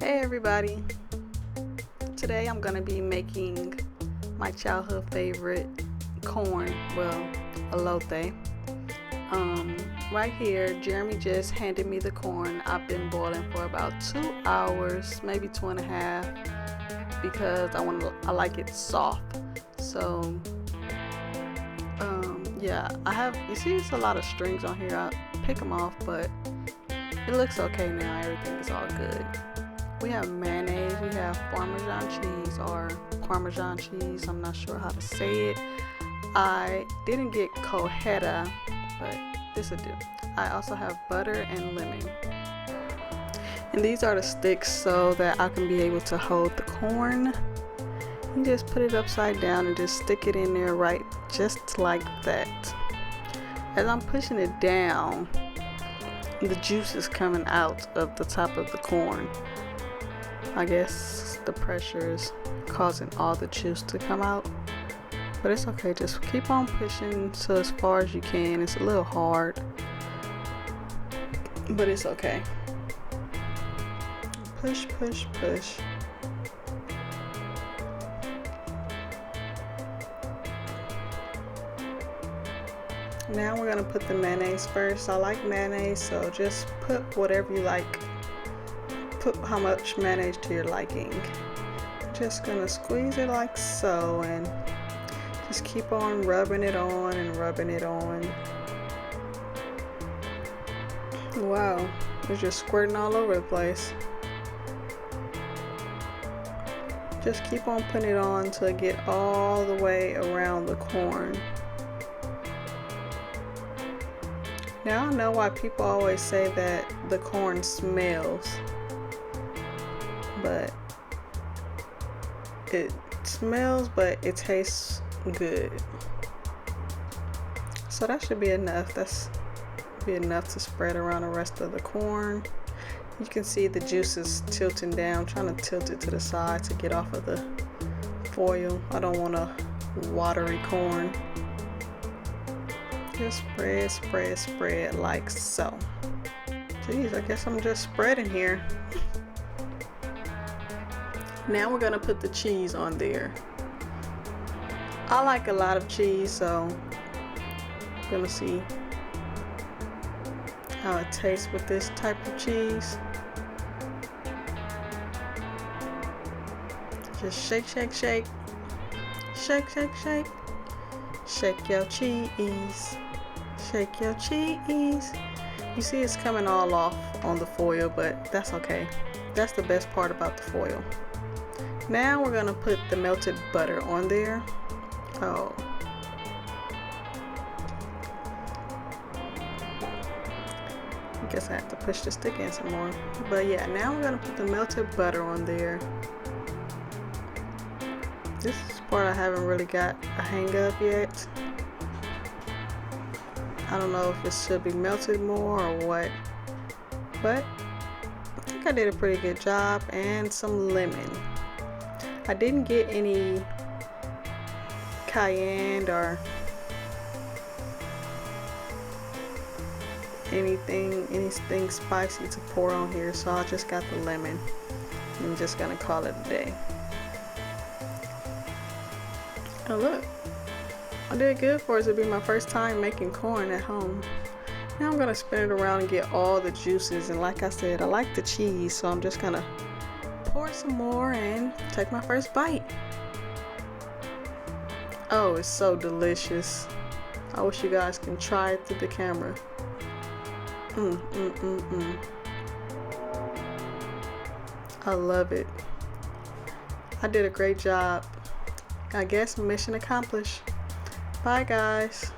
Hey everybody, today I'm gonna be making my childhood favorite corn, well, elote. Right here, Jeremy just handed me the corn. I've been boiling for about 2 hours, maybe 2.5, because I like it soft. So yeah, you see it's a lot of strings on here. I'll pick them off, but it looks okay now. Everything is all good. We have mayonnaise, we have Parmesan cheese or Parmesan cheese, I'm not sure how to say it. I didn't get cojeta, but this will do. I also have butter and lemon. And these are the sticks so that I can be able to hold the corn. You just put it upside down and just stick it in there right just like that. As I'm pushing it down, the juice is coming out of the top of the corn. I guess the pressure is causing all the juice to come out, but it's okay. Just keep on pushing so as far as you can. It's a little hard, but it's okay. Push, push, push. Now we're gonna put the mayonnaise first. I like mayonnaise, so just put whatever you like. Put how much mayonnaise to your liking. Just gonna squeeze it like so and just keep on rubbing it on and rubbing it on. Wow, it's just squirting all over the place. Just keep on putting it on till it get all the way around the corn. Now I know why people always say that the corn smells. But it smells, but it tastes good. So that should be enough. That's be enough to spread around the rest of the corn. You can see the juices tilting down. I'm trying to tilt it to the side to get off of the foil. I don't want a watery corn. Just spread, spread, spread like so. Geez, I guess I'm just spreading here. Now we're gonna put the cheese on there. I like a lot of cheese, so I'm gonna see how it tastes with this type of cheese. Just shake, shake, shake. Shake, shake, shake. Shake your cheese. Shake your cheese. You see it's coming all off on the foil, but that's okay. That's the best part about the foil. Now we're gonna put the melted butter on there. Oh. I guess I have to push the stick in some more. But yeah, now we're gonna put the melted butter on there. This is the part I haven't really got a hang of yet. I don't know if it should be melted more or what, but I think I did a pretty good job. And some lemon. I didn't get any cayenne or anything spicy to pour on here, so I just got the lemon. I'm just gonna call it a day. Oh look, I did good for it to be my first time making corn at home. Now I'm gonna spin it around and get all the juices, and like I said, I like the cheese, so I'm just gonna pour some more and take my first bite. Oh, it's so delicious. I wish you guys can try it through the camera. I love it. I did a great job. I guess mission accomplished. Bye guys.